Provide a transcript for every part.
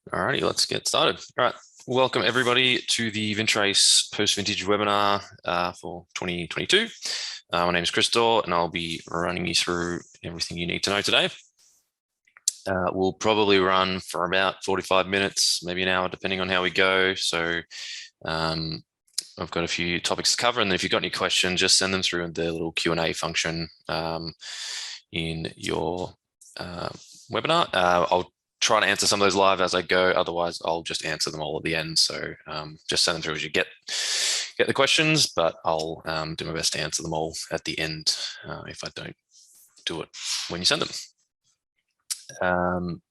Alrighty, let's get started. All right, welcome everybody to the Vintrace post-vintage webinar for 2022. My name is Christor, and I'll be running you through everything you need to know today. We'll probably run for about 45 minutes, maybe an hour, depending on how we go. So I've got a few topics to cover, and then if you've got any questions, just send them through in the little Q&A function in your webinar. I'll try to answer some of those live as I go. Otherwise, I'll just answer them all at the end. So just send them through as you get the questions, but I'll do my best to answer them all at the end if I don't do it when you send them.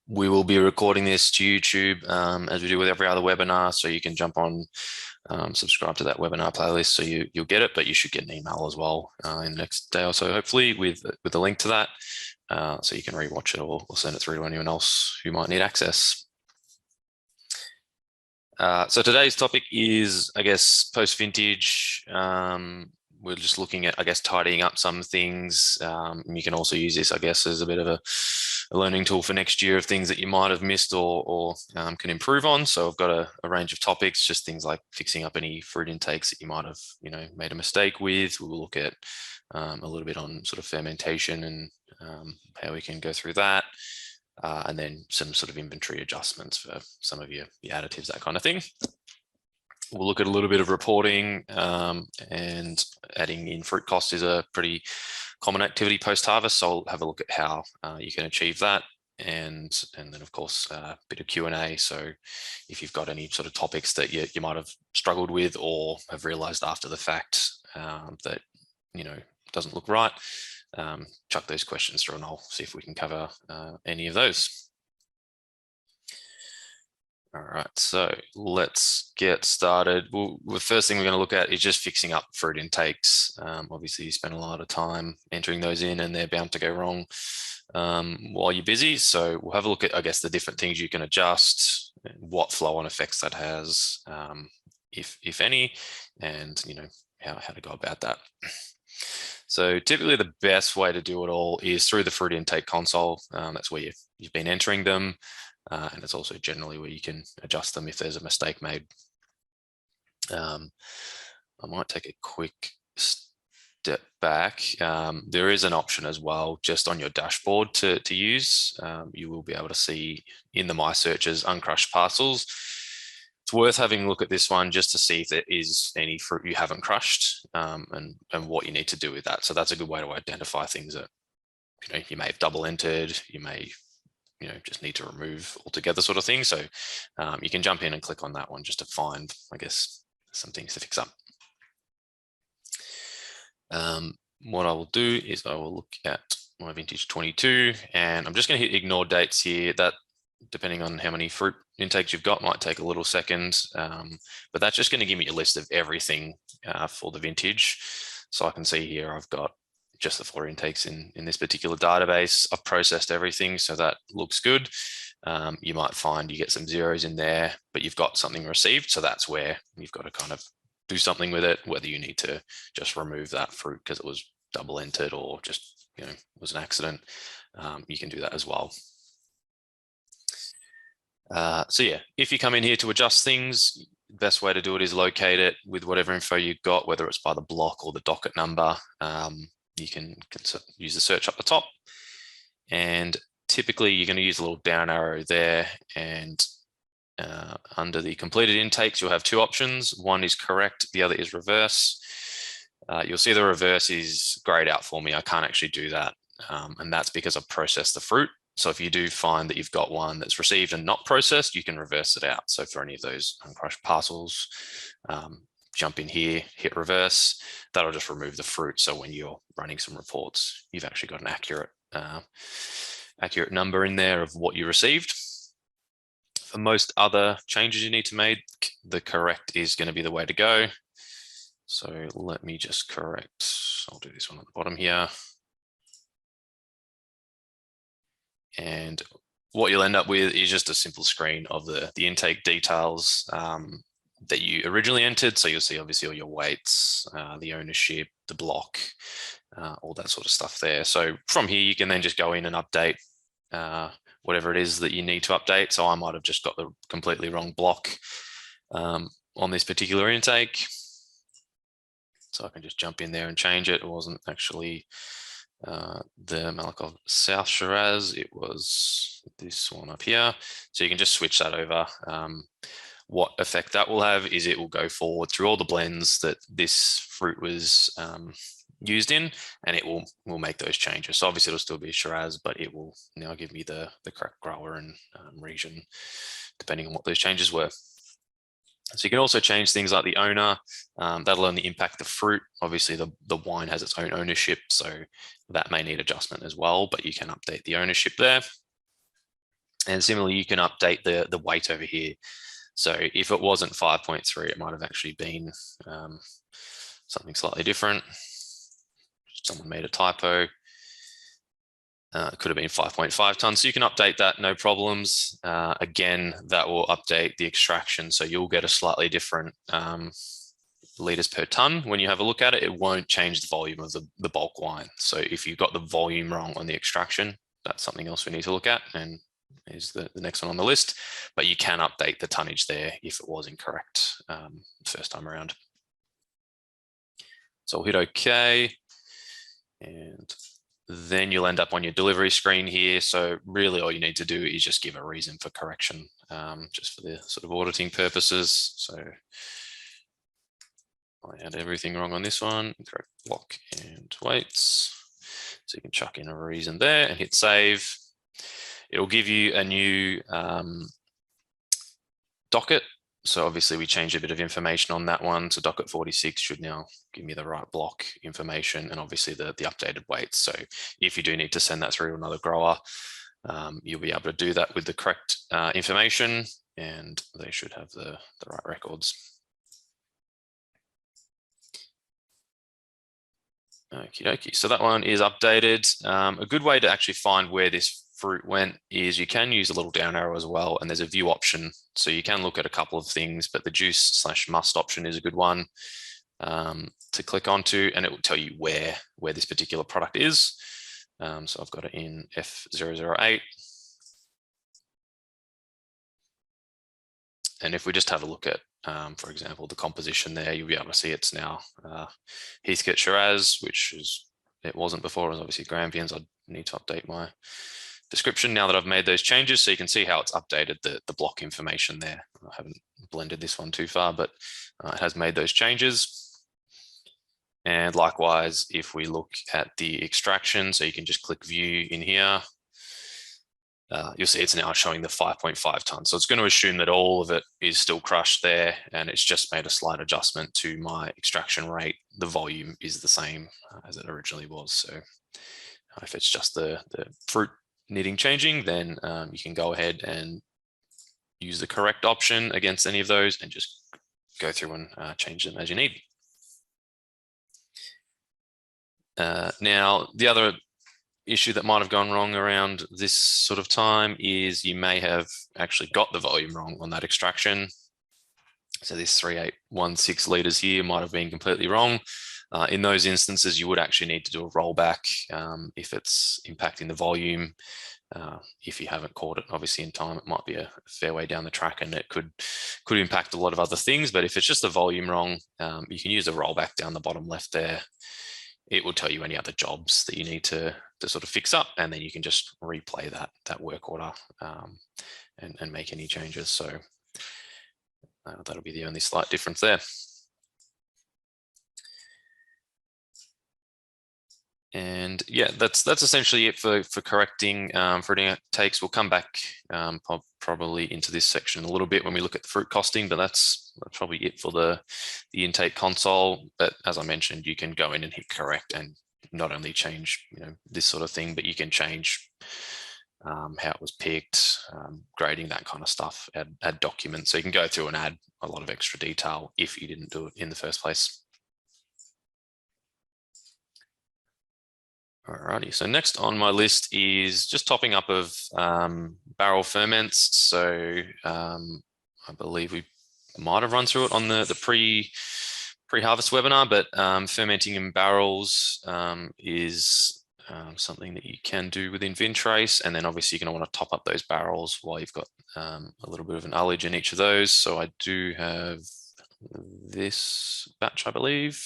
We will be recording this to YouTube as we do with every other webinar, so you can jump on, subscribe to that webinar playlist so you'll get it, but you should get an email as well in the next day or so, hopefully, with a link to that. So you can rewatch it or send it through to anyone else who might need access. So today's topic is, I guess, post-vintage. We're just looking at, I guess, tidying up some things. You can also use this, I guess, as a bit of a learning tool for next year of things that you might have missed or can improve on. So I've got a range of topics, just things like fixing up any fruit intakes that you might have, made a mistake with. We'll look at a little bit on sort of fermentation and how we can go through that. And then some sort of inventory adjustments for some of your additives, that kind of thing. We'll look at a little bit of reporting, and adding in fruit cost is a pretty common activity post-harvest. So I'll have a look at how you can achieve that. And then, of course, a bit of Q&A. So if you've got any sort of topics that you might have struggled with or have realized after the fact that, doesn't look right, chuck those questions through and I'll see if we can cover any of those. All right, so let's get started. The first thing we're going to look at is just fixing up fruit intakes. Obviously, you spend a lot of time entering those in and they're bound to go wrong while you're busy. So we'll have a look at, I guess, the different things you can adjust, what flow-on effects that has, if any, and, how to go about that. So typically the best way to do it all is through the fruit intake console. That's where you've been entering them. And it's also generally where you can adjust them if there's a mistake made. I might take a quick step back. There is an option as well, just on your dashboard to use. You will be able to see in the My Searches uncrushed parcels. It's worth having a look at this one just to see if there is any fruit you haven't crushed, and what you need to do with that. So that's a good way to identify things that you may have double entered, you may just need to remove altogether, sort of thing. So you can jump in and click on that one just to find, I guess, some things to fix up. What I will do is I will look at my vintage 22, and I'm just going to hit ignore dates here. That, depending on how many fruit intakes you've got, might take a little second, but that's just going to give me a list of everything for the vintage. So I can see here I've got just the 4 intakes in this particular database. I've processed everything, so that looks good. You might find you get some zeros in there, but you've got something received. So that's where you've got to kind of do something with it, whether you need to just remove that fruit because it was double entered or just, was an accident. You can do that as well. So yeah, if you come in here to adjust things, the best way to do it is locate it with whatever info you've got, whether it's by the block or the docket number. You can use the search up the top, and typically you're going to use a little down arrow there, and under the completed intakes you'll have 2 options. One is correct, the other is reverse. You'll see the reverse is grayed out for me. I can't actually do that, and that's because I've processed the fruit. So if you do find that you've got one that's received and not processed, you can reverse it out. So for any of those uncrushed parcels, jump in here, hit reverse. That'll just remove the fruit. So when you're running some reports, you've actually got an accurate number in there of what you received. For most other changes you need to make, the correct is going to be the way to go. So let me just correct. I'll do this one at the bottom here. And what you'll end up with is just a simple screen of the intake details that you originally entered. So you'll see obviously all your weights, the ownership, the block, all that sort of stuff there. So from here, you can then just go in and update whatever it is that you need to update. So I might have just got the completely wrong block on this particular intake. So I can just jump in there and change it. It wasn't actually the Malakoff South Shiraz, it was this one up here. So you can just switch that over. What effect that will have is it will go forward through all the blends that this fruit was used in, and it will make those changes. So obviously it'll still be Shiraz, but it will now give me the correct grower and region, depending on what those changes were. So you can also change things like the owner. That'll only impact the fruit. Obviously the wine has its own ownership, so that may need adjustment as well, but you can update the ownership there. And similarly, you can update the weight over here. So if it wasn't 5.3, it might have actually been something slightly different. Someone made a typo. It could have been 5.5 tons. So you can update that, no problems. Again, that will update the extraction. So you'll get a slightly different liters per ton. When you have a look at it, it won't change the volume of the bulk wine. So if you've got the volume wrong on the extraction, that's something else we need to look at, and is the next one on the list. But you can update the tonnage there if it was incorrect first time around. So I'll hit OK. And then you'll end up on your delivery screen here. So really all you need to do is just give a reason for correction, just for the sort of auditing purposes. So I had everything wrong on this one, correct block and weights. So you can chuck in a reason there and hit save. It'll give you a new docket. So obviously we changed a bit of information on that one. So docket 46 should now give me the right block information and obviously the updated weights. So if you do need to send that through to another grower, you'll be able to do that with the correct information, and they should have the right records. Okie dokie. So that one is updated. A good way to actually find where this fruit went is you can use a little down arrow as well, and there's a view option. So you can look at a couple of things, but the juice/must option is a good one to click onto, and it will tell you where this particular product is. So I've got it in F008. And if we just have a look at, for example, the composition there, you'll be able to see it's now Heathcote Shiraz, which it wasn't before. It was obviously Grampians. I need to update my description now that I've made those changes, so you can see how it's updated the block information there. I haven't blended this one too far, but it has made those changes. And likewise, if we look at the extraction, so you can just click view in here, you'll see it's now showing the 5.5 tons. So it's going to assume that all of it is still crushed there, and it's just made a slight adjustment to my extraction rate. The volume is the same as it originally was. So if it's just the fruit needing changing, then you can go ahead and use the correct option against any of those and just go through and change them as you need. Now, the other issue that might have gone wrong around this sort of time is you may have actually got the volume wrong on that extraction. So this 3816 liters here might have been completely wrong. In those instances, you would actually need to do a rollback if it's impacting the volume. If you haven't caught it, obviously in time, it might be a fair way down the track, and it could impact a lot of other things. But if it's just the volume wrong, you can use a rollback down the bottom left there. It will tell you any other jobs that you need to sort of fix up, and then you can just replay that work order and make any changes. So that'll be the only slight difference there. And yeah, that's essentially it for correcting fruiting takes. We'll come back probably into this section a little bit when we look at the fruit costing, but that's probably it for the intake console. But as I mentioned, you can go in and hit correct and not only change this sort of thing, but you can change how it was picked, grading, that kind of stuff, add documents. So you can go through and add a lot of extra detail if you didn't do it in the first place. Alrighty, so next on my list is just topping up of barrel ferments. So I believe we might have run through it on the pre-harvest webinar, but fermenting in barrels is something that you can do within VinTrace. And then obviously you're going to want to top up those barrels while you've got a little bit of an ullage in each of those. So I do have this batch, I believe.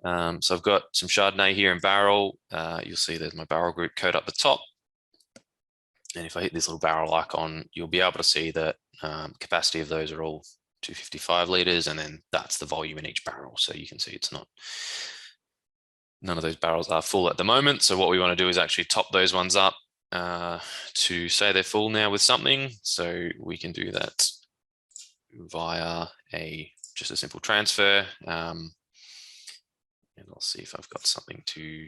So I've got some Chardonnay here in barrel. You'll see there's my barrel group code up the top. And if I hit this little barrel icon, you'll be able to see that capacity of those are all 255 liters, and then that's the volume in each barrel. So you can see it's not, none of those barrels are full at the moment. So what we want to do is actually top those ones up to say they're full now with something. So we can do that via just a simple transfer. And I'll see if I've got something to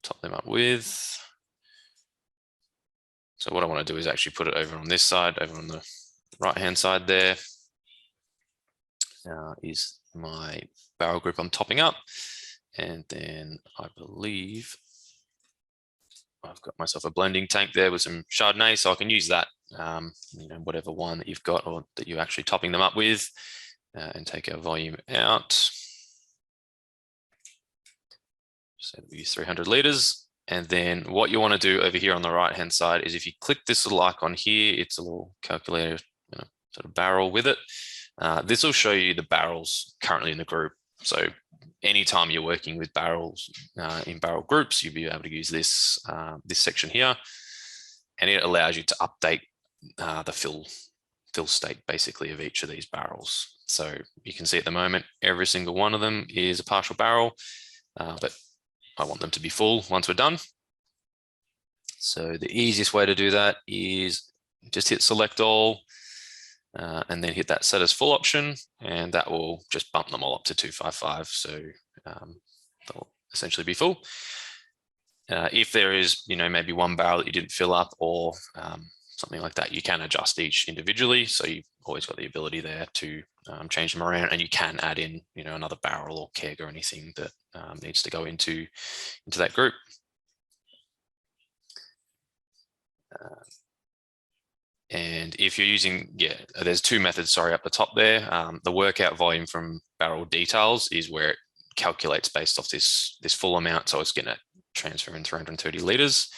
top them up with. So what I want to do is actually put it over on this side, over on the right-hand side there, is my barrel group I'm topping up. And then I believe I've got myself a blending tank there with some Chardonnay, so I can use that, whatever one that you've got or that you're actually topping them up with, and take our volume out. So we use 300 liters. And then what you want to do over here on the right hand side is if you click this little icon here, it's a little calculator, sort of barrel with it. This will show you the barrels currently in the group. So anytime you're working with barrels in barrel groups, you'll be able to use this this section here, and it allows you to update the fill state basically of each of these barrels. So you can see at the moment every single one of them is a partial barrel, but I want them to be full once we're done. So the easiest way to do that is just hit select all, and then hit that set as full option, and that will just bump them all up to 255. So they'll essentially be full. If there is, maybe one barrel that you didn't fill up or something like that, you can adjust each individually. So you've always got the ability there to change them around, and you can add in, another barrel or keg or anything that needs to go into that group. And if you're using, there's two methods, sorry, up the top there. The workout volume from barrel details is where it calculates based off this full amount. So it's going to transfer in 330 liters.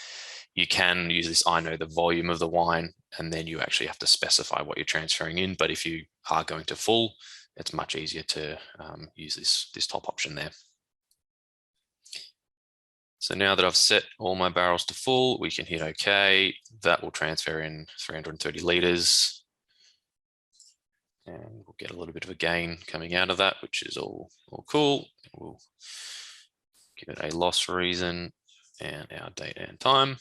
You can use this, I know the volume of the wine, and then you actually have to specify what you're transferring in. But if you are going to full, it's much easier to use this top option there. So now that I've set all my barrels to full, we can hit OK. That will transfer in 330 liters. And we'll get a little bit of a gain coming out of that, which is all cool. We'll give it a loss reason and our date and time.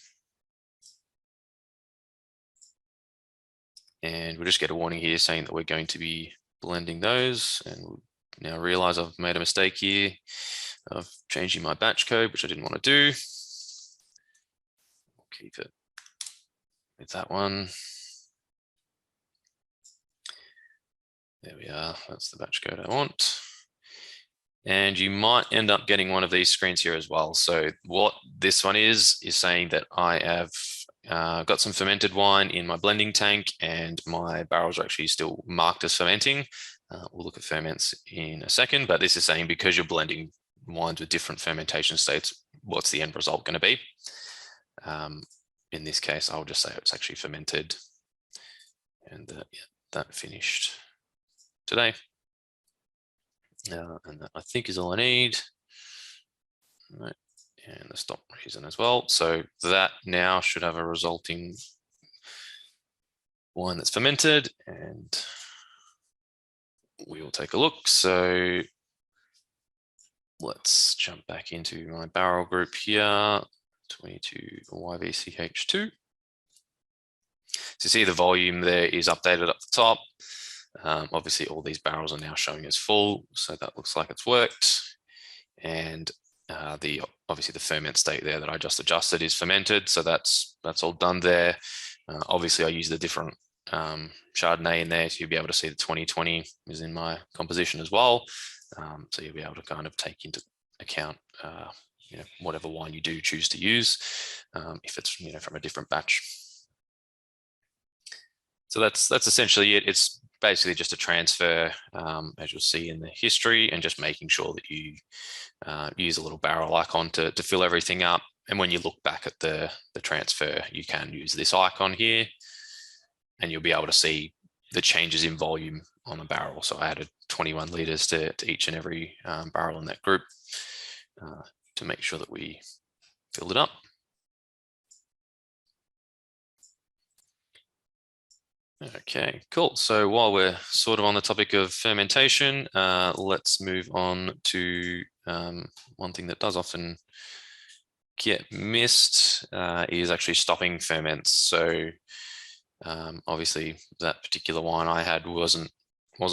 And we'll just get a warning here saying that we're going to be blending those. And we'll now realize I've made a mistake here of changing my batch code, which I didn't want to do. We'll keep it with that one. There we are. That's the batch code I want. And you might end up getting one of these screens here as well. So what this one is saying that I have got some fermented wine in my blending tank, and my barrels are actually still marked as fermenting. We'll look at ferments in a second, but this is saying because you're blending wines with different fermentation states, what's the end result going to be? In this case, I'll just say it's actually fermented, and that finished today. And that I think is all I need. All right. And the stop reason as well. So that now should have a resulting wine that's fermented, and we will take a look. So let's jump back into my barrel group here, 22 YVCH2. So you see the volume there is updated up the top. Obviously all these barrels are now showing as full, so that looks like it's worked. And obviously the ferment state there that I just adjusted is fermented, so that's all done there. Obviously I use the different Chardonnay in there, so you'll be able to see the 2020 is in my composition as well. So you'll be able to kind of take into account whatever wine you do choose to use, if it's from a different batch. So that's essentially it. It's basically just a transfer, as you'll see in the history, and just making sure that you use a little barrel icon to fill everything up. And when you look back at the transfer, you can use this icon here, and you'll be able to see the changes in volume on the barrel. So I added 21 liters to each and every barrel in that group to make sure that we filled it up. Okay, cool. So while we're sort of on the topic of fermentation, let's move on to one thing that does often get missed is actually stopping ferments. So obviously that particular wine I had wasn't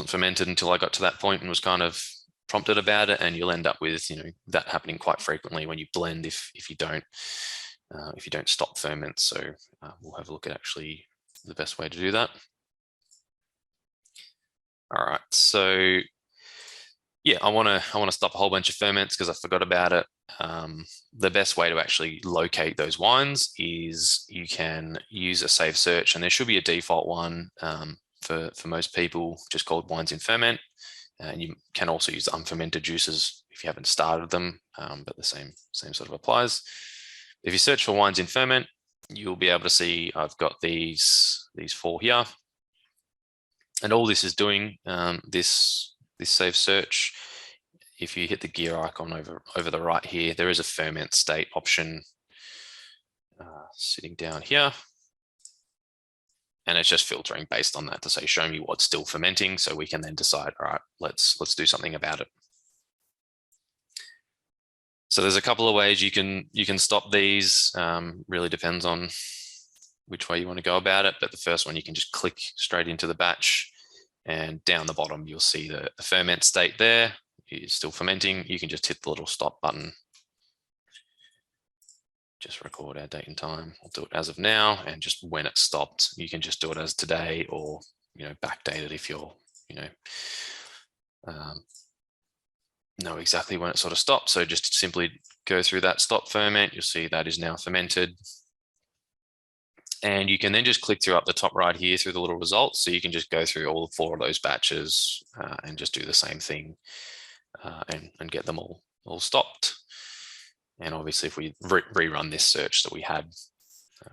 fermented until I got to that point and was kind of prompted about it, and you'll end up with that happening quite frequently when you blend if you don't stop ferments. So we'll have a look at actually the best way to do that. All right, so yeah, I want to stop a whole bunch of ferments because I forgot about it. The best way to actually locate those wines is you can use a save search, and there should be a default one for most people just called wines in ferment. And you can also use unfermented juices if you haven't started them, but the same sort of applies. If you search for wines in ferment, you'll be able to see I've got these 4 here, and all this is doing this save search. If you hit the gear icon over the right here, there is a ferment state option sitting down here, and it's just filtering based on that to say show me what's still fermenting, so we can then decide, all right, let's do something about it. So there's a couple of ways you can stop these. Really depends on which way you want to go about it. But the first one, you can just click straight into the batch, and down the bottom, you'll see the ferment state there is still fermenting. You can just hit the little stop button. Just record our date and time. We'll do it as of now, and just when it stopped. You can just do it as today, or backdate it if you're know exactly when it sort of stopped. So just simply go through that stop ferment. You'll see that is now fermented. And you can then just click through up the top right here through the little results. So you can just go through all 4 of those batches and just do the same thing and get them all stopped. And obviously if we rerun this search that we had,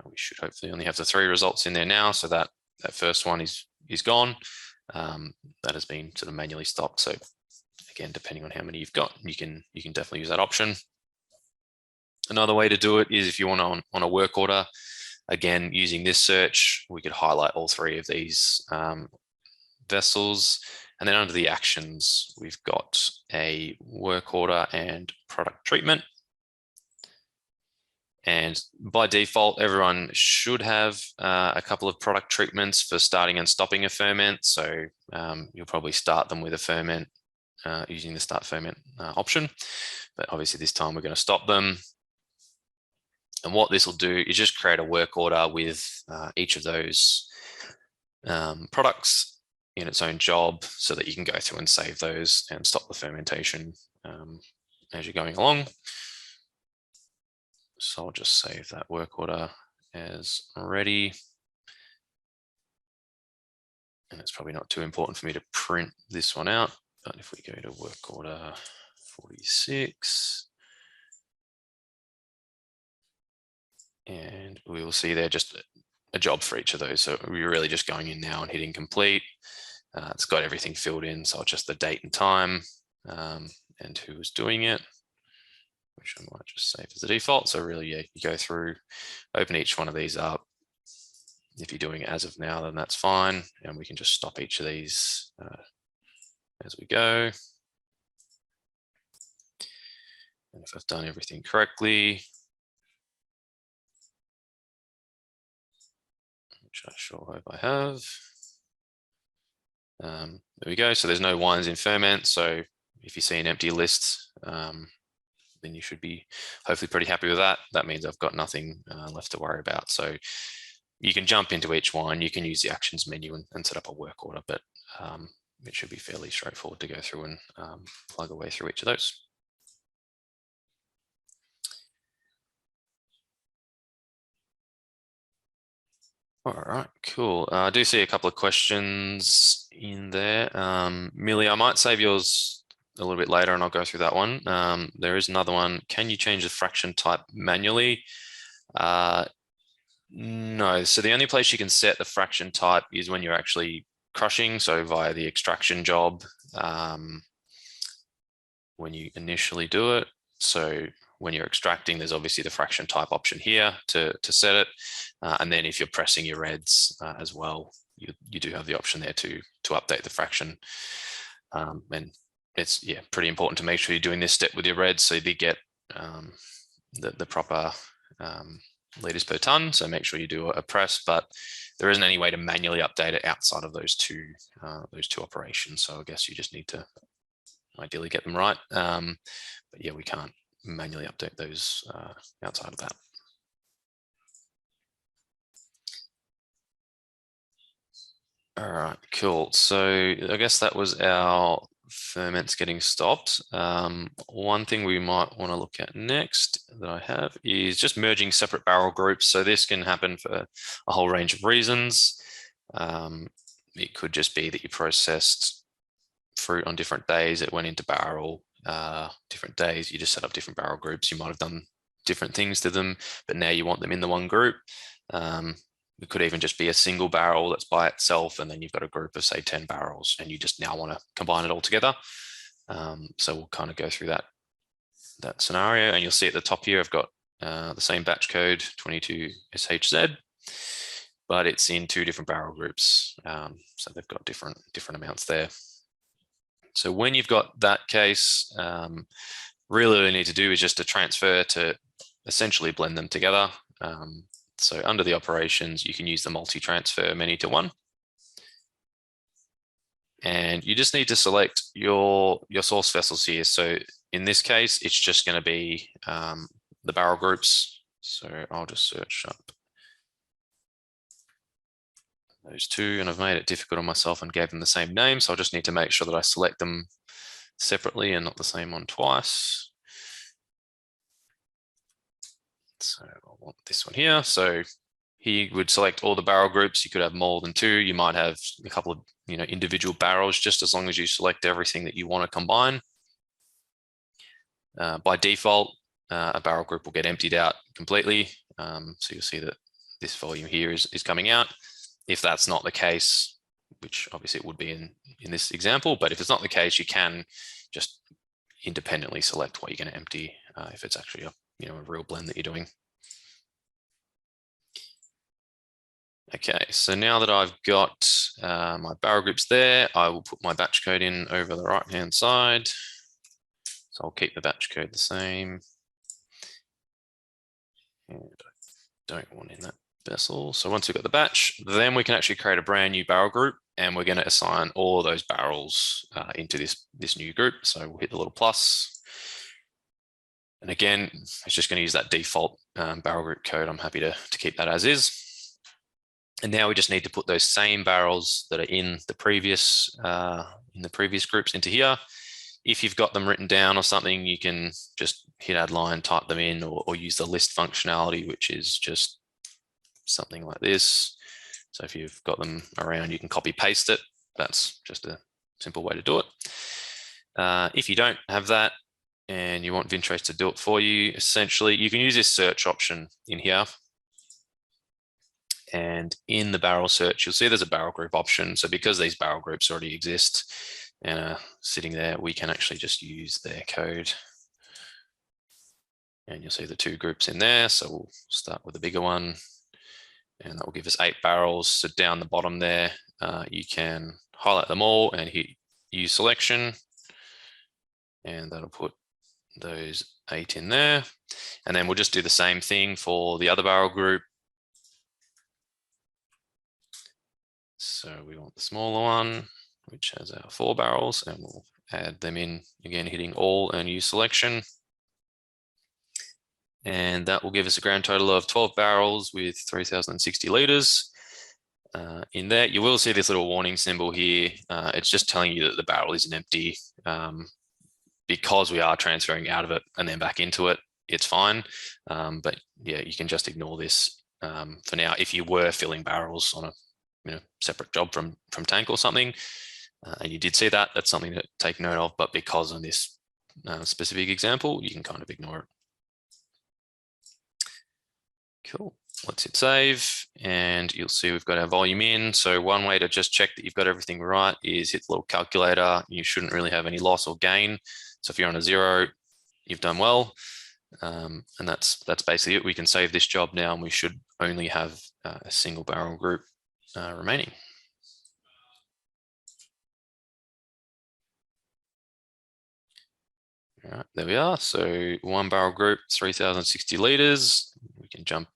we should hopefully only have the 3 results in there now. So that first one is gone. That has been sort of manually stopped. So again, depending on how many you've got, you can definitely use that option. Another way to do it is if you want on a work order, again, using this search, we could highlight all 3 of these vessels. And then under the actions, we've got a work order and product treatment. And by default, everyone should have a couple of product treatments for starting and stopping a ferment. So you'll probably start them with a ferment using the start ferment option. But obviously this time we're going to stop them. And what this will do is just create a work order with each of those products in its own job, so that you can go through and save those and stop the fermentation as you're going along. So I'll just save that work order as ready. And it's probably not too important for me to print this one out, but if we go to work order 46, and we will see there just a job for each of those. So we're really just going in now and hitting complete. It's got everything filled in, so it's just the date and time and who was doing it, which I might just save as the default. So really, yeah, you go through, open each one of these up. If you're doing it as of now, then that's fine. And we can just stop each of these as we go. And if I've done everything correctly, which I sure hope I have. There we go. So there's no wines in ferment. So if you see an empty list, then you should be hopefully pretty happy with that. That means I've got nothing left to worry about. So you can jump into each wine. You can use the actions menu and set up a work order, but it should be fairly straightforward to go through and plug away through each of those. All right, cool. I do see a couple of questions in there. Millie, I might save yours a little bit later and I'll go through that one. There is another one. Can you change the fraction type manually? No. So the only place you can set the fraction type is when you're actually crushing, so via the extraction job, when you initially do it. So when you're extracting, there's obviously the fraction type option here to set it. And then if you're pressing your reds as well, you do have the option there to update the fraction. And it's pretty important to make sure you're doing this step with your reds so you get the proper liters per ton. So make sure you do a press, but there isn't any way to manually update it outside of those two operations. So I guess you just need to ideally get them right. But yeah, we can't manually update those outside of that. All right, cool. So I guess that was our ferments getting stopped. One thing we might want to look at next that I have is just merging separate barrel groups. So this can happen for a whole range of reasons. It could just be that you processed fruit on different days, it went into barrel, different days, you just set up different barrel groups. You might have done different things to them, but now you want them in the one group. It could even just be a single barrel that's by itself, and then you've got a group of say 10 barrels and you just now want to combine it all together. So we'll kind of go through that scenario, and you'll see at the top here I've got the same batch code 22SHZ, but it's in two different barrel groups. So they've got different amounts there. So when you've got that case, really all you need to do is just to transfer to essentially blend them together. So under the operations, you can use the multi-transfer many to one. And you just need to select your source vessels here. So in this case, it's just going to be the barrel groups. So I'll just search up those two, and I've made it difficult on myself and gave them the same name. So I'll just need to make sure that I select them separately and not the same one twice. So I want this one here. So here you would select all the barrel groups. You could have more than two. You might have a couple of individual barrels, just as long as you select everything that you want to combine. By default, a barrel group will get emptied out completely. So you'll see that this volume here is coming out. If that's not the case, which obviously it would be in this example, but if it's not the case, you can just independently select what you're going to empty if it's actually a real blend that you're doing. Okay, so now that I've got my barrel groups there, I will put my batch code in over the right-hand side. So I'll keep the batch code the same. And I don't want in that vessel. So once we've got the batch, then we can actually create a brand new barrel group, and we're going to assign all of those barrels into this new group. So we'll hit the little plus. And again, it's just going to use that default barrel group code. I'm happy to keep that as is. And now we just need to put those same barrels that are in the previous groups into here. If you've got them written down or something, you can just hit add line, type them in, or use the list functionality, which is just something like this. So if you've got them around, you can copy paste it. That's just a simple way to do it. If you don't have that and you want Vintrace to do it for you, essentially you can use this search option in here. And in the barrel search, you'll see there's a barrel group option. So because these barrel groups already exist and are sitting there, we can actually just use their code. And you'll see the two groups in there. So we'll start with the bigger one, and that will give us 8 barrels. So down the bottom there, you can highlight them all and hit use selection, and that'll put those 8 in there. And then we'll just do the same thing for the other barrel group. So we want the smaller one, which has our 4 barrels, and we'll add them in again, hitting all and use selection. And that will give us a grand total of 12 barrels with 3,060 liters. In there, you will see this little warning symbol here. It's just telling you that the barrel isn't empty. Because we are transferring out of it and then back into it, it's fine. But yeah, you can just ignore this for now. If you were filling barrels on a separate job from tank or something, and you did see that, that's something to take note of. But because on this specific example, you can kind of ignore it. Cool. Let's hit save, and you'll see we've got our volume in. So one way to just check that you've got everything right is hit the little calculator. You shouldn't really have any loss or gain. So if you're on a 0, you've done well. And that's basically it. We can save this job now, and we should only have a single barrel group remaining. All right, there we are. So 1 barrel group, 3,060 litres. We can jump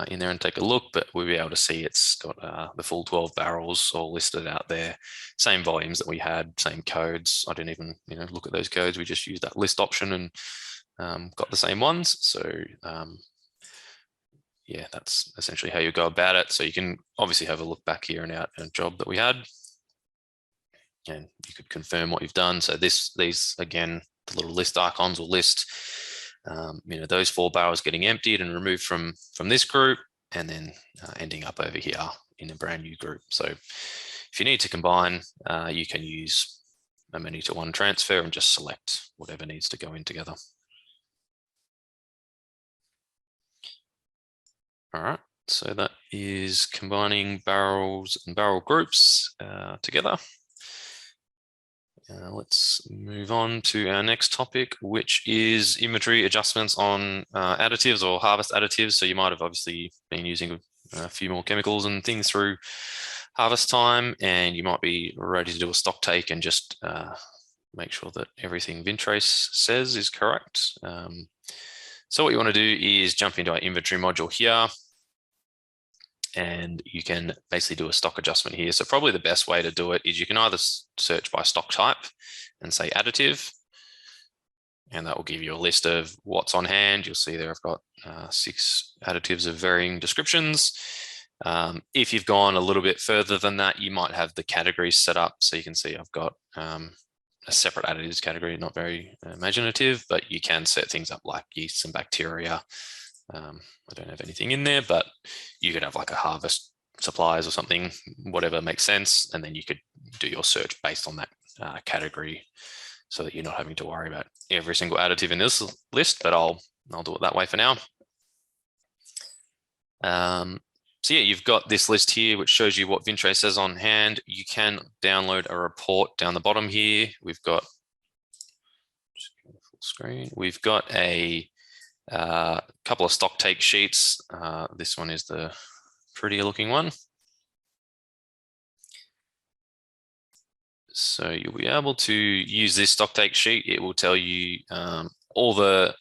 in there and take a look, but we'll be able to see it's got the full 12 barrels all listed out there. Same volumes that we had, same codes. I didn't even look at those codes. We just used that list option and got the same ones. So yeah, that's essentially how you go about it. So you can obviously have a look back here in our job that we had, and you could confirm what you've done. So these again, the little list icons will list those 4 barrels getting emptied and removed from this group, and then ending up over here in a brand new group. So if you need to combine, you can use a many to one transfer and just select whatever needs to go in together. All right, so that is combining barrels and barrel groups together. Let's move on to our next topic, which is inventory adjustments on additives or harvest additives. So you might have obviously been using a few more chemicals and things through harvest time, and you might be ready to do a stock take and just make sure that everything Vintrace says is correct. So what you want to do is jump into our inventory module here, and you can basically do a stock adjustment here. So probably the best way to do it is you can either search by stock type and say additive, and that will give you a list of what's on hand. You'll see there I've got 6 additives of varying descriptions. If you've gone a little bit further than that, you might have the categories set up. So you can see I've got a separate additives category, not very imaginative, but you can set things up like yeast and bacteria. I don't have anything in there, but you could have like a harvest supplies or something, whatever makes sense. And then you could do your search based on that category, so that you're not having to worry about every single additive in this list, but I'll do it that way for now. So yeah, you've got this list here, which shows you what Vintrace says on hand. You can download a report down the bottom here. We've got, just go to full screen. We've got a couple of stock take sheets. This one is the prettier looking one. So you'll be able to use this stock take sheet. It will tell you all the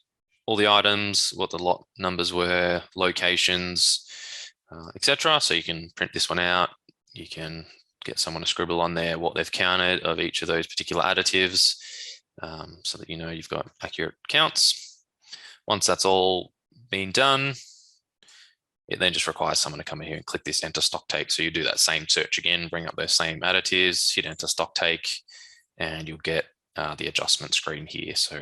items, what the lot numbers were, locations, etc. So you can print this one out. You can get someone to scribble on there what they've counted of each of those particular additives, so that you've got accurate counts. Once that's all been done, it then just requires someone to come in here and click this enter stock take. So you do that same search again, bring up those same additives, hit enter stock take, and you'll get the adjustment screen here. So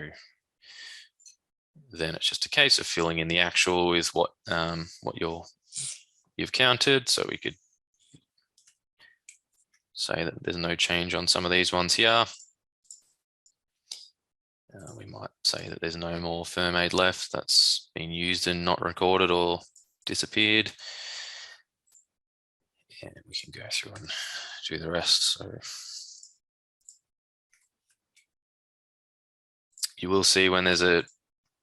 then it's just a case of filling in the actual with what you've counted. So we could say that there's no change on some of these ones here. We might say that there's no more Fermade left that's been used and not recorded or disappeared. And we can go through and do the rest. So you will see when there's a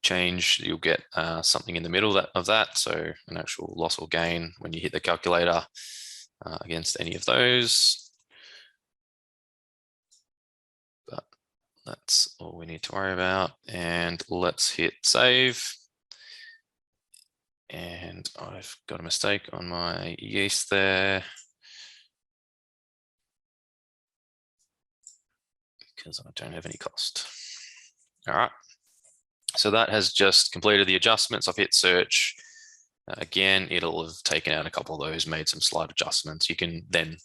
change, you'll get something in the middle of that. So an actual loss or gain when you hit the calculator against any of those. But that's all we need to worry about. And let's hit save. And I've got a mistake on my yeast there, because I don't have any cost. All right. So that has just completed the adjustments. I've hit search. Again, it'll have taken out a couple of those, made some slight adjustments. You can then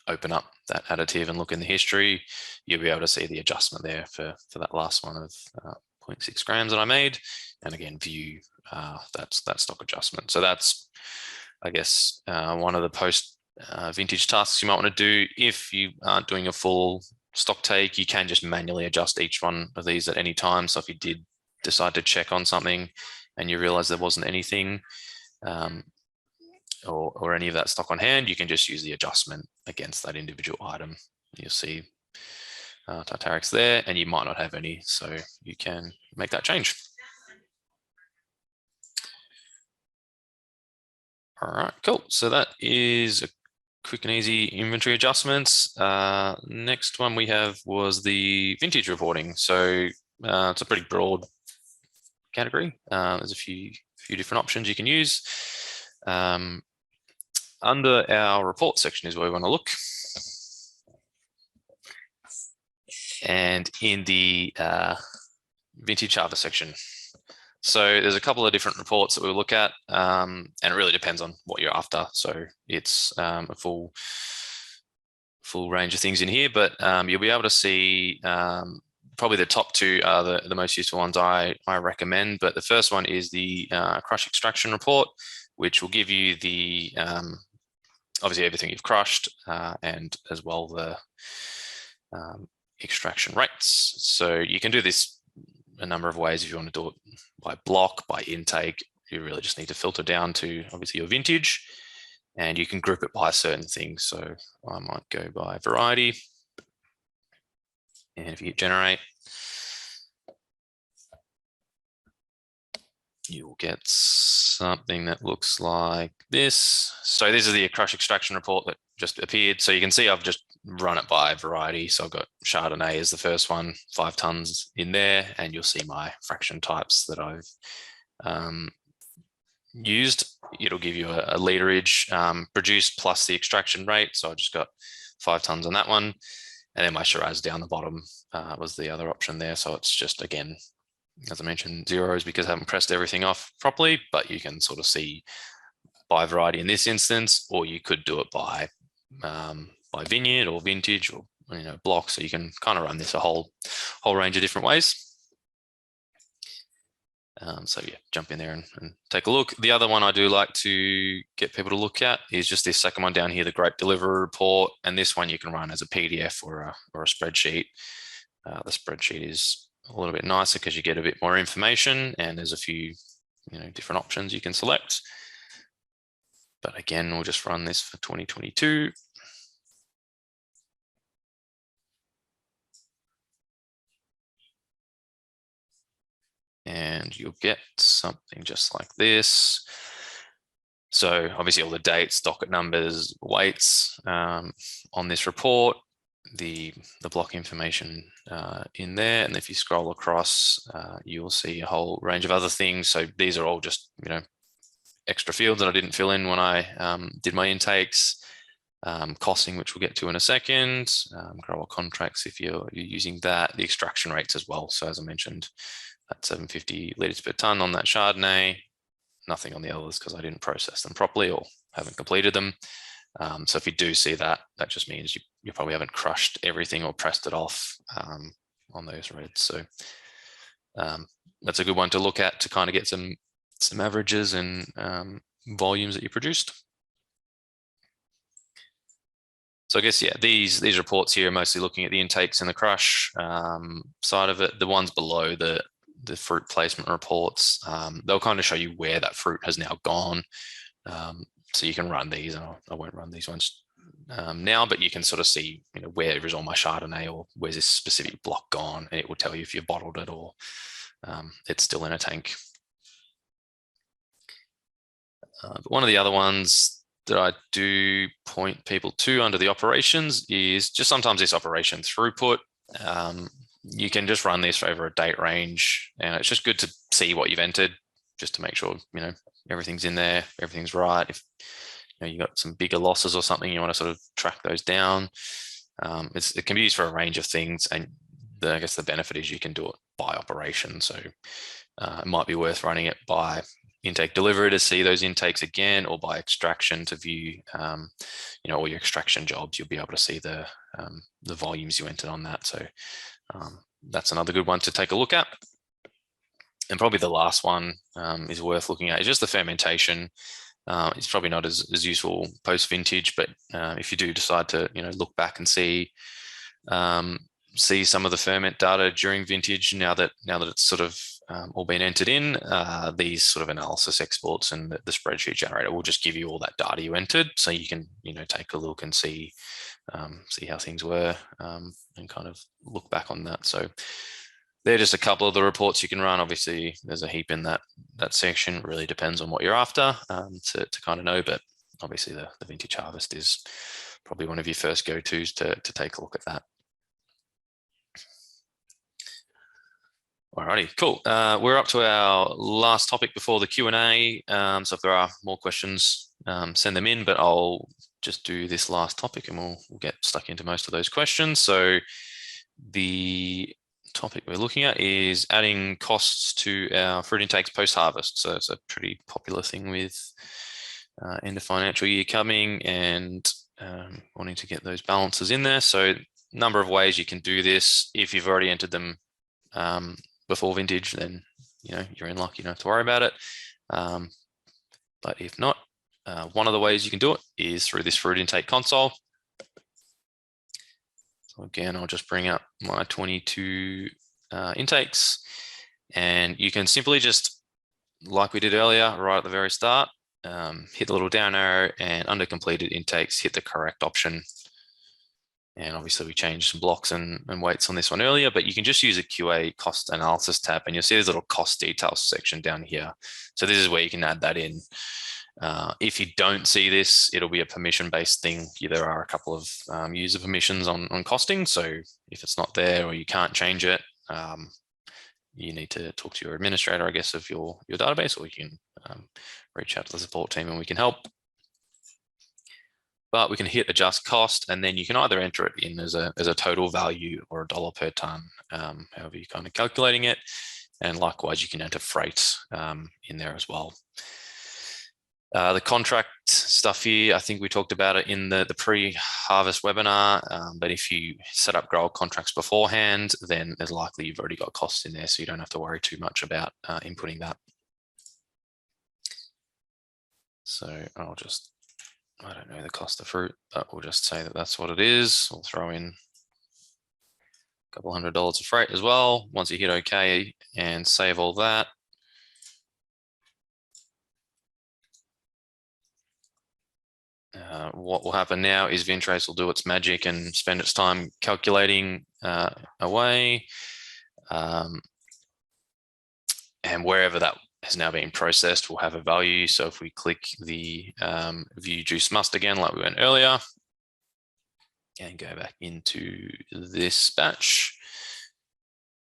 open up that additive and look in the history. You'll be able to see the adjustment there for that last one of 0.6 grams that I made. And again, view that stock adjustment. So that's I guess one of the post vintage tasks you might want to do if you aren't doing a full stock take. You can just manually adjust each one of these at any time. So if you did decide to check on something and you realize there wasn't anything or any of that stock on hand, you can just use the adjustment against that individual item. You'll see Tartarix there, and you might not have any, so you can make that change. All right, cool. So that is a quick and easy inventory adjustments. Next one we have was the vintage reporting. So it's a pretty broad category. There's a few different options you can use. Under our report section is where we want to look. And in the vintage harvest section. So there's a couple of different reports that we'll look at, and it really depends on what you're after. So it's a full range of things in here, but you'll be able to see probably the top two are the most useful ones I recommend. But the first one is the crush extraction report, which will give you the obviously everything you've crushed and as well the extraction rates. So you can do this a number of ways if you want to do it by block, by intake. You really just need to filter down to obviously your vintage, and you can group it by certain things. So I might go by variety, and if you hit generate, you'll get something that looks like this. So this is the crush extraction report that just appeared. So you can see I've just run it by variety. So I've got Chardonnay as the first one, 5 tons in there, and you'll see my fraction types that I've used. It'll give you a literage produced plus the extraction rate. So I just got 5 tons on that one. And then my Shiraz down the bottom was the other option there. So it's just, again, as I mentioned, zeros because I haven't pressed everything off properly, but you can sort of see by variety in this instance, or you could do it by vineyard or vintage or block. So you can kind of run this a whole range of different ways. So yeah, jump in there and take a look. The other one I do like to get people to look at is just this second one down here, the grape delivery report. And this one you can run as a PDF or a spreadsheet. The spreadsheet is a little bit nicer because you get a bit more information, and there's a few different options you can select. But again, we'll just run this for 2022. And you'll get something just like this. So obviously all the dates, docket numbers, weights on this report, the block information in there. And if you scroll across, you'll see a whole range of other things. So these are all just, extra fields that I didn't fill in when I did my intakes. Costing, which we'll get to in a second. Grower contracts, if you're using that. The extraction rates as well. So as I mentioned, at 750 litres per tonne on that Chardonnay, nothing on the others because I didn't process them properly or haven't completed them. So if you do see that, that just means you probably haven't crushed everything or pressed it off on those reds. So that's a good one to look at to kind of get some averages and volumes that you produced. So I guess, yeah, these reports here are mostly looking at the intakes and the crush side of it. The ones below the fruit placement reports, they'll kind of show you where that fruit has now gone. So you can run these, and I won't run these ones now, but you can sort of see, where is all my Chardonnay, or where's this specific block gone, and it will tell you if you've bottled it or it's still in a tank. But one of the other ones that I do point people to under the operations is just sometimes this operation throughput. You can just run this over a date range, and it's just good to see what you've entered just to make sure, everything's in there, everything's right. If you got some bigger losses or something, you want to sort of track those down. It can be used for a range of things, and I guess the benefit is you can do it by operation. So it might be worth running it by intake delivery to see those intakes again, or by extraction to view, all your extraction jobs. You'll be able to see the volumes you entered on that. So that's another good one to take a look at. And probably the last one is worth looking at is just the fermentation. It's probably not as useful post vintage, but if you do decide to look back and see some of the ferment data during vintage, now that it's sort of all been entered in, these sort of analysis exports and the spreadsheet generator will just give you all that data you entered, so you can take a look and see how things were, and kind of look back on that. So they're just a couple of the reports you can run. Obviously, there's a heap in that section. It really depends on what you're after to kind of know, but obviously the vintage harvest is probably one of your first go-tos to take a look at that. Alrighty, cool. We're up to our last topic before the Q&A. So if there are more questions, send them in, but I'll just do this last topic and we'll get stuck into most of those questions. So the topic we're looking at is adding costs to our fruit intakes post-harvest. So it's a pretty popular thing with end of financial year coming and wanting to get those balances in there. So a number of ways you can do this. If you've already entered them before vintage, then you're in luck, you don't have to worry about it. But if not, one of the ways you can do it is through this fruit intake console. So again, I'll just bring up my 22 intakes, and you can simply just, like we did earlier, right at the very start, hit the little down arrow, and under completed intakes, hit the correct option. And obviously we changed some blocks and weights on this one earlier, but you can just use a QA cost analysis tab, and you'll see this little cost details section down here. So this is where you can add that in. If you don't see this, it'll be a permission-based thing. There are a couple of user permissions on costing. So if it's not there or you can't change it, you need to talk to your administrator, I guess, of your database, or you can reach out to the support team and we can help. But we can hit adjust cost, and then you can either enter it in as a total value or $1 per ton, however you're kind of calculating it. And likewise, you can enter freight in there as well. The contract stuff here, I think we talked about it in the pre-harvest webinar, but if you set up grower contracts beforehand, then there's likely you've already got costs in there, so you don't have to worry too much about inputting that. So I don't know the cost of fruit, but we'll just say that that's what it is. We'll throw in a couple $100 of freight as well. Once you hit OK and save all that, what will happen now is Vintrace will do its magic and spend its time calculating away. And wherever that has now been processed will have a value. So if we click the view juice must again, like we went earlier, and go back into this batch,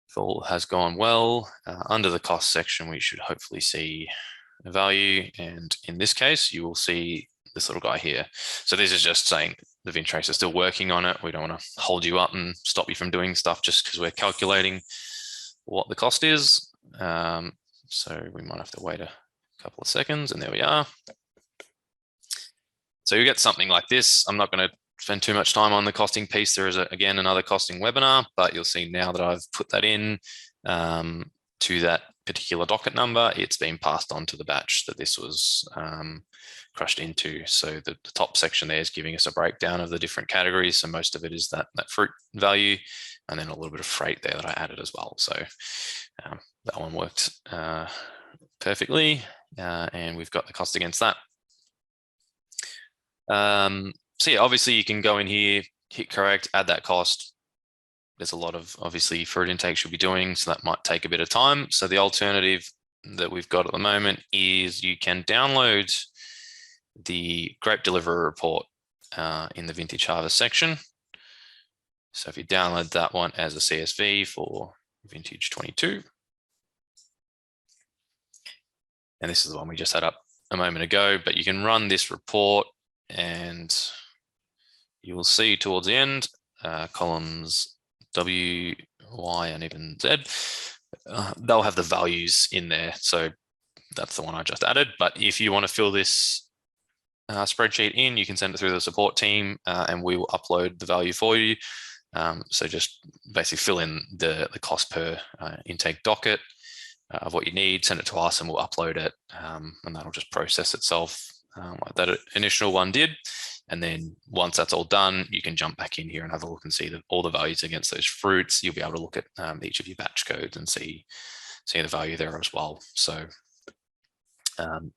if all has gone well, under the cost section, we should hopefully see a value. And in this case, you will see this little guy here. So this is just saying the Vintrace is still working on it. We don't want to hold you up and stop you from doing stuff just because we're calculating what the cost is. So we might have to wait a couple of seconds, and there we are. So you get something like this. I'm not going to spend too much time on the costing piece. There is, again, another costing webinar, but you'll see now that I've put that in to that particular docket number, it's been passed on to the batch that this was crushed into. So the top section there is giving us a breakdown of the different categories. So most of it is that fruit value, and then a little bit of freight there that I added as well. So that one worked perfectly, and we've got the cost against that. So yeah, obviously you can go in here, hit correct, add that cost. There's a lot of obviously fruit intake should be doing, so that might take a bit of time. So the alternative that we've got at the moment is you can download the grape delivery report in the vintage harvest section. So if you download that one as a CSV for vintage 22, and this is the one we just had up a moment ago, but you can run this report and you will see towards the end, columns W, Y, and even Z, they'll have the values in there. So that's the one I just added. But if you want to fill this spreadsheet in, you can send it through the support team and we will upload the value for you. So just basically fill in the cost per intake docket of what you need, send it to us and we'll upload it, and that'll just process itself like that initial one did. And then once that's all done, you can jump back in here and have a look and see all the values against those fruits. You'll be able to look at each of your batch codes and see the value there as well. So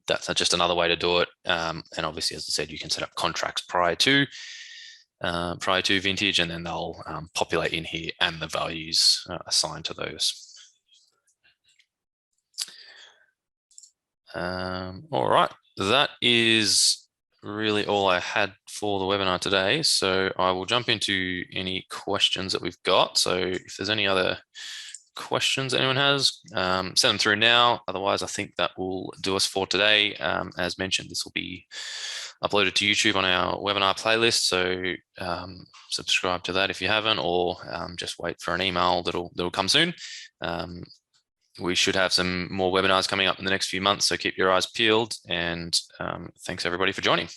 that's just another way to do it. And obviously, as I said, you can set up contracts prior to vintage, and then they'll populate in here and the values assigned to those. All right, that is really all I had for the webinar today. So I will jump into any questions that we've got. So if there's any other questions anyone has, send them through now. Otherwise, I think that will do us for today. As mentioned, this will be uploaded to YouTube on our webinar playlist. So subscribe to that if you haven't, or just wait for an email that'll come soon. We should have some more webinars coming up in the next few months, so keep your eyes peeled, and thanks everybody for joining.